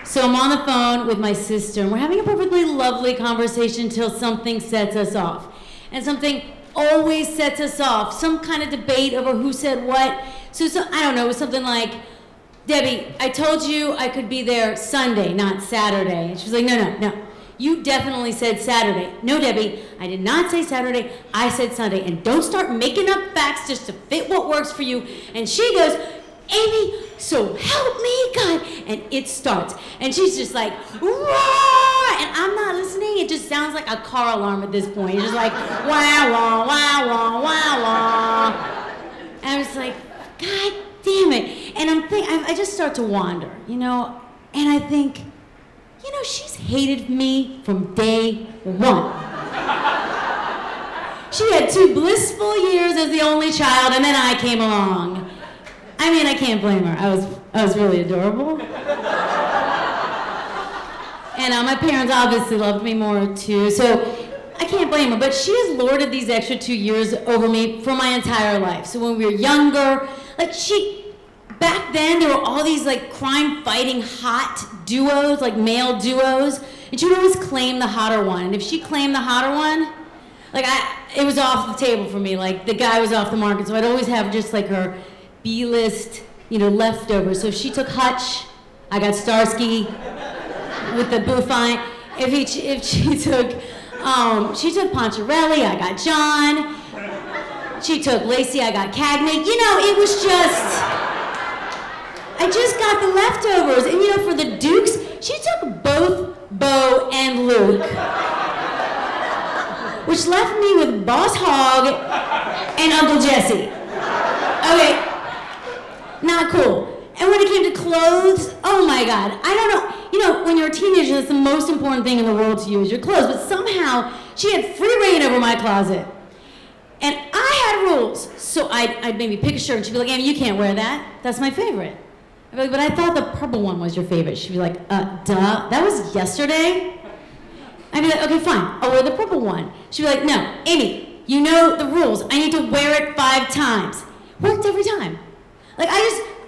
So I'm on the phone with my sister, and we're having a perfectly lovely conversation until something sets us off. And something always sets us off, some kind of debate over who said what. So I don't know, it was something like, Debbie, I told you I could be there Sunday, not Saturday. And she was like, no. You definitely said Saturday. No, Debbie, I did not say Saturday, I said Sunday. And don't start making up facts just to fit what works for you. And she goes, Amy, so help me God. And it starts. And she's just like, roar! And I'm not listening. It just sounds like a car alarm at this point. It's just like, wah, wah, wah, wah, wah, wah. And I was like, God damn it. And I just start to wander, and I think, she's hated me from day one. She had 2 blissful years as the only child, and then I came along. I mean, I can't blame her. I was really adorable. And my parents obviously loved me more too, so I can't blame her. But she has lorded these extra 2 years over me for my entire life. So when we were younger, back then there were all these crime-fighting hot duos, male duos, and she would always claim the hotter one. And if she claimed the hotter one, it was off the table for me. The guy was off the market, so I'd always have just her B-list, leftovers. So if she took Hutch, I got Starsky with the bouffant. If she took Poncherelli, I got John. She took Lacey, I got Cagney. It was just, I just got the leftovers. And for the Dukes, she took both Bo and Luke, which left me with Boss Hogg and Uncle Jesse. Okay, not cool. And when it came to clothes, oh my God, I don't know. When you're a teenager, that's the most important thing in the world to you is your clothes. But somehow, she had free reign over my closet. And I had rules. So I'd maybe pick a shirt, and she'd be like, Amy, you can't wear that. That's my favorite. I'd be like, but I thought the purple one was your favorite. She'd be like, duh, that was yesterday? I'd be like, okay, fine, I'll wear the purple one. She'd be like, no, Amy, you know the rules. I need to wear it 5 times. Worked every time.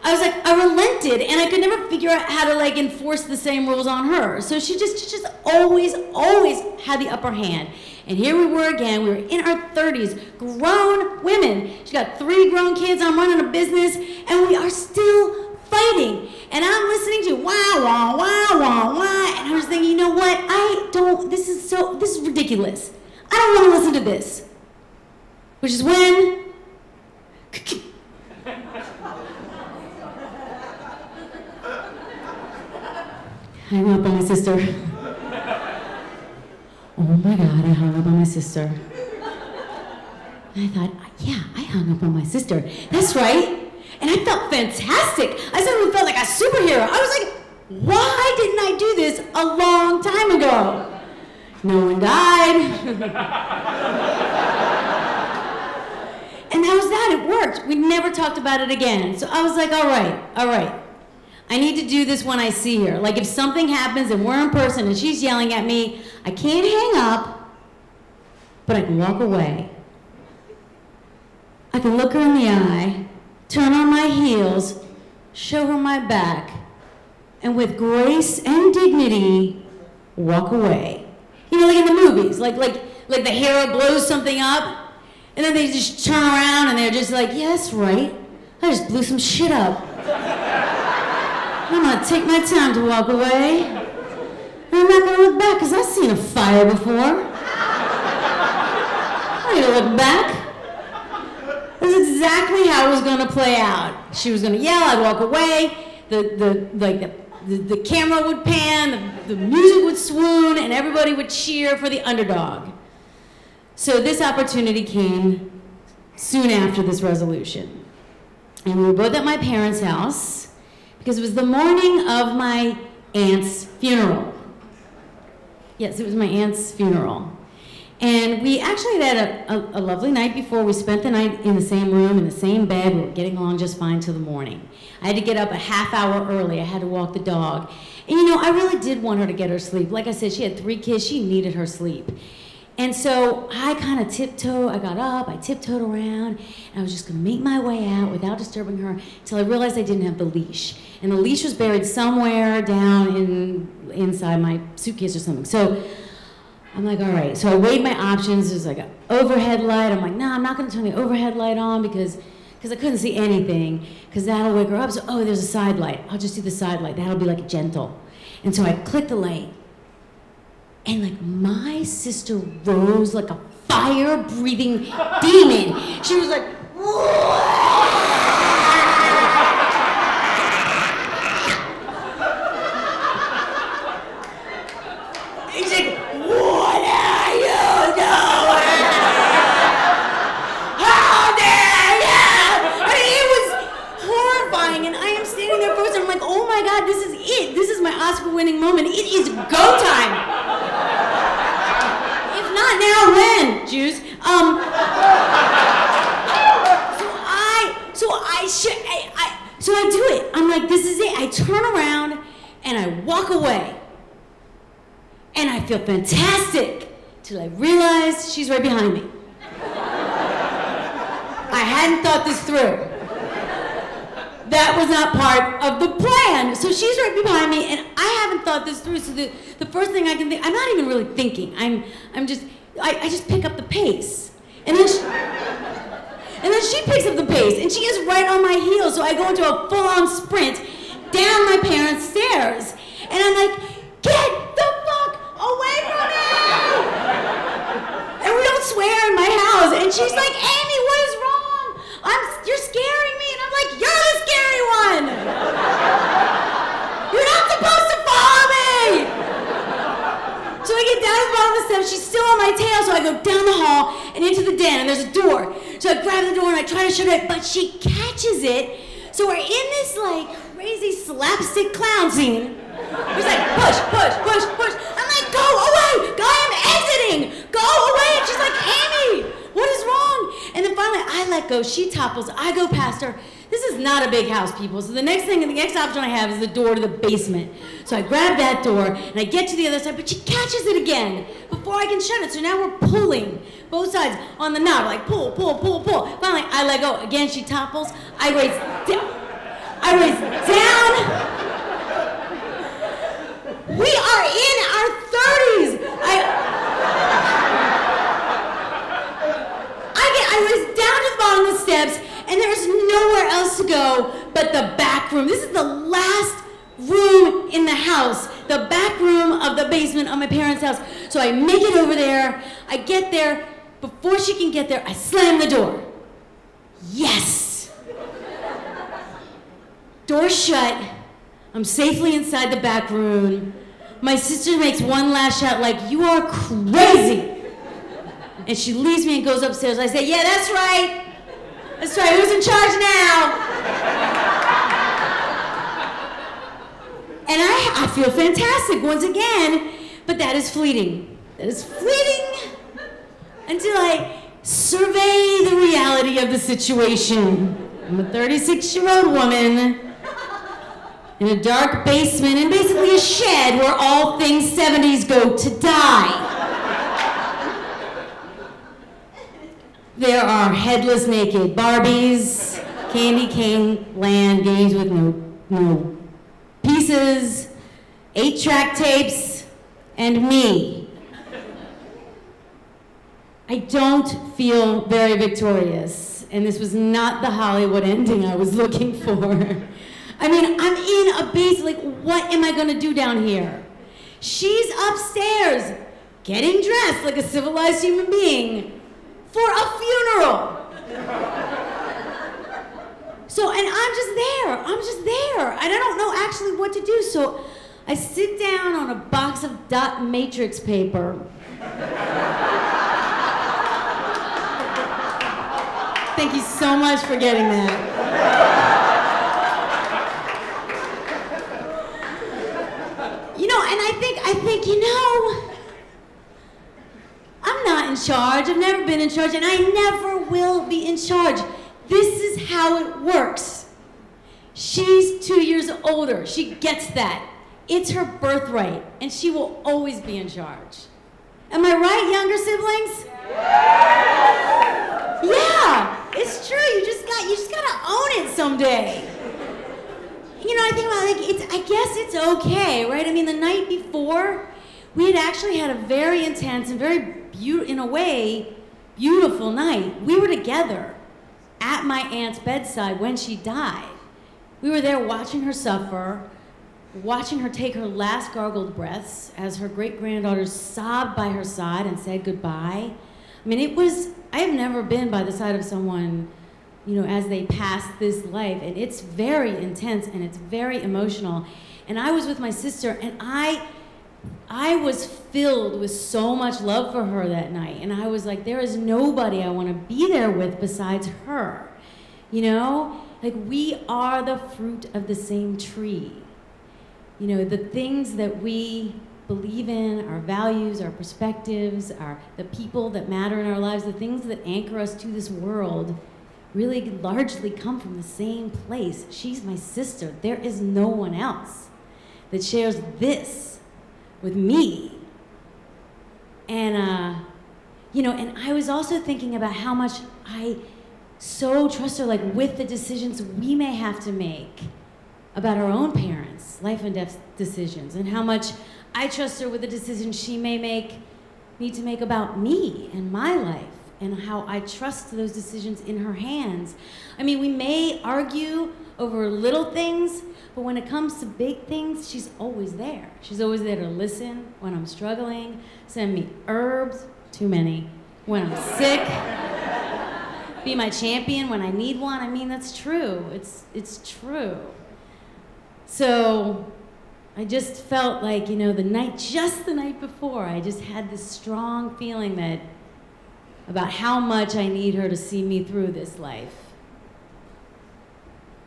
I relented, and I could never figure out how to enforce the same rules on her. So she just always had the upper hand. And here we were again, we were in our 30s, grown women. She got 3 grown kids, I'm running a business, and we are still fighting. And I'm listening to wah, wah, wah, wah, wah, and I was thinking, you know what, this is ridiculous. I don't want to listen to this. Which is when, I hung up on my sister. Oh my God, I hung up on my sister. And I thought, yeah, I hung up on my sister. That's right. And I felt fantastic. I suddenly felt like a superhero. I was like, why didn't I do this a long time ago? No one died. And that was that, it worked. We never talked about it again. So I was like, all right. I need to do this when I see her. If something happens and we're in person and she's yelling at me, I can't hang up, but I can walk away. I can look her in the eye, turn on my heels, show her my back, and with grace and dignity, walk away. Like in the movies, like the hero blows something up, and then they just turn around and they're just like, yeah, that's right. I just blew some shit up. I'm gonna take my time to walk away. And I'm not gonna look back, because I've seen a fire before. I need to look back. That's exactly how it was gonna play out. She was gonna yell, I'd walk away, the camera would pan, the music would swoon, and everybody would cheer for the underdog. So this opportunity came soon after this resolution. And we were both at my parents' house, because it was the morning of my aunt's funeral. Yes, it was my aunt's funeral. And we actually had a lovely night before. We spent the night in the same room, in the same bed. We were getting along just fine till the morning. I had to get up a half hour early. I had to walk the dog. And I really did want her to get her sleep. Like I said, she had 3 kids. She needed her sleep. And so I kind of I got up, I tiptoed around, and I was just gonna make my way out without disturbing her until I realized I didn't have the leash. And the leash was buried somewhere down inside my suitcase or something. So I'm like, all right. So I weighed my options. There's like an overhead light. I'm like, nah, I'm not gonna turn the overhead light on because I couldn't see anything, because that'll wake her up. So, oh, there's a side light. I'll just do the side light. That'll be like gentle. And so I clicked the light, and like my sister rose like a fire-breathing demon. She was like, and she's like, what are you doing? How dare you? I mean, it was horrifying, and I am standing there frozen. I'm like, oh my God, this is it. This is my Oscar-winning moment. It is go time. Now when, Jews? So I do it. I'm like, this is it. I turn around and I walk away. And I feel fantastic till I realize she's right behind me. I hadn't thought this through. That was not part of the plan. So she's right behind me, and I haven't thought this through. So the first thing I can think, I'm not even really thinking. I just pick up the pace. And then she picks up the pace, and she is right on my heels. So I go into a full-on sprint down my parents' stairs. And I'm like, get the fuck away from me! And we don't swear in my house. And she's like, Amy, what is wrong? You're scaring me. And I'm like, you're the scary one. You're not supposed to follow me. So I get down to the bottom of the steps. She's still on my tail. So I go down the hall and into the den, and there's a door. So I grab the door and I try to shut it, but she catches it. So we're in this like crazy slapstick clown scene. He's like, push, push, push, push. I'm like, go away. I am exiting. Go away. And she's like, Amy, what is wrong? And then finally I let go. She topples. I go past her. This is not a big house, people. So the next option I have is the door to the basement. So I grab that door and I get to the other side, but she catches it again before I can shut it. So now we're pulling both sides on the knob, like pull, pull, pull, pull. Finally, I let go. Again, she topples. I raise down. We are in our 30s. I was down to the bottom of the steps, and there's nowhere else to go but the back room. This is the last room in the house, the back room of the basement of my parents' house. So I make it over there. I get there. Before she can get there, I slam the door. Yes. Door shut. I'm safely inside the back room. My sister makes one last shout like, you are crazy. And she leaves me and goes upstairs. I say, yeah, that's right. That's right, who's in charge now? And I feel fantastic once again, but that is fleeting. That is fleeting until I survey the reality of the situation. I'm a 36-year-old woman in a dark basement and basically a shed where all things 70s go to die. There are headless naked Barbies, candy cane land games with no pieces, 8-track tapes, and me. I don't feel very victorious, and this was not the Hollywood ending I was looking for. I mean, I'm in a base, like, what am I gonna do down here? She's upstairs, getting dressed like a civilized human being for a funeral. So, and I'm just there, and I don't know actually what to do, so I sit down on a box of dot matrix paper. Thank you so much for getting that. You know, and I think, you know, I'm not in charge. I've never been in charge, and I never will be in charge. This is how it works. She's 2 years older. She gets that. It's her birthright, and she will always be in charge. Am I right, younger siblings? Yeah, it's true. You just gotta own it someday. You know, I think about I guess it's okay, right? I mean, the night before, we had actually had a very intense and very in a way, beautiful night. We were together at my aunt's bedside when she died. We were there watching her suffer, watching her take her last gargled breaths as her great-granddaughters sobbed by her side and said goodbye. I mean, I have never been by the side of someone, you know, as they pass this life, and it's very intense and it's very emotional. And I was with my sister, and I was filled with so much love for her that night, and I was like, there is nobody I want to be there with besides her, you know? Like, we are the fruit of the same tree. You know, the things that we believe in, our values, our perspectives, the people that matter in our lives, the things that anchor us to this world really largely come from the same place. She's my sister. There is no one else that shares this with me. And, you know, and I was also thinking about how much I so trust her, like, with the decisions we may have to make about our own parents, life and death decisions, and how much I trust her with the decisions she may need to make about me and my life, and how I trust those decisions in her hands. I mean, we may argue over little things, but when it comes to big things, she's always there. She's always there to listen when I'm struggling, send me herbs, too many, when I'm sick, be my champion when I need one. I mean, that's true. It's true. So I just felt like, you know, just the night before, I just had this strong feeling about how much I need her to see me through this life.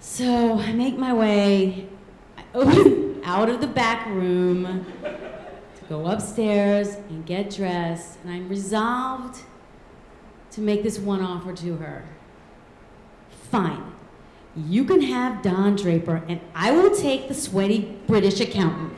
So I make my way out of the back room to go upstairs and get dressed, and I'm resolved to make this one offer to her. Fine, you can have Don Draper, and I will take the sweaty British accountant.